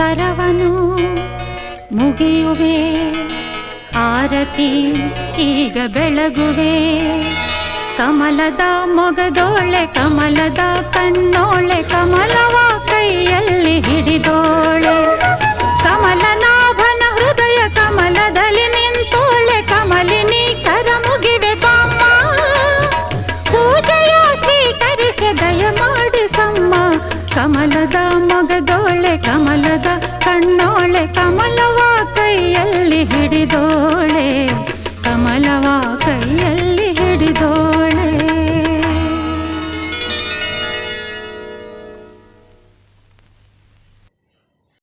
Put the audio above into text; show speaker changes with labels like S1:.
S1: ಕರವನು ಮುಗಿಯುವೆ, ಆರತಿ ಈಗ ಬೆಳಗುವೆ. ಕಮಲದ ಮೊಗದೋಳೆ, ಕಮಲದ ಕಣ್ಣೋಳೆ, ಕಮಲವ ಕೈಯಲ್ಲಿ ಹಿಡಿದೋಳೆ. ಕಮಲನಾಭನ ಹೃದಯ ಕಮಲದಲ್ಲಿ ನಿಂತೋಳೆ, ಕಮಲಿನಿ ಕರ ಮುಗಿವೆ ಬಾಮ್ಮ. ಪೂಜೆಯ ಸ್ವೀಕರಿಸಿ ದಯ ಮಾಡಿಸಮ್ಮ. ಕಮಲದ ಮೊಗದೋಳೆ, ಕಮಲದ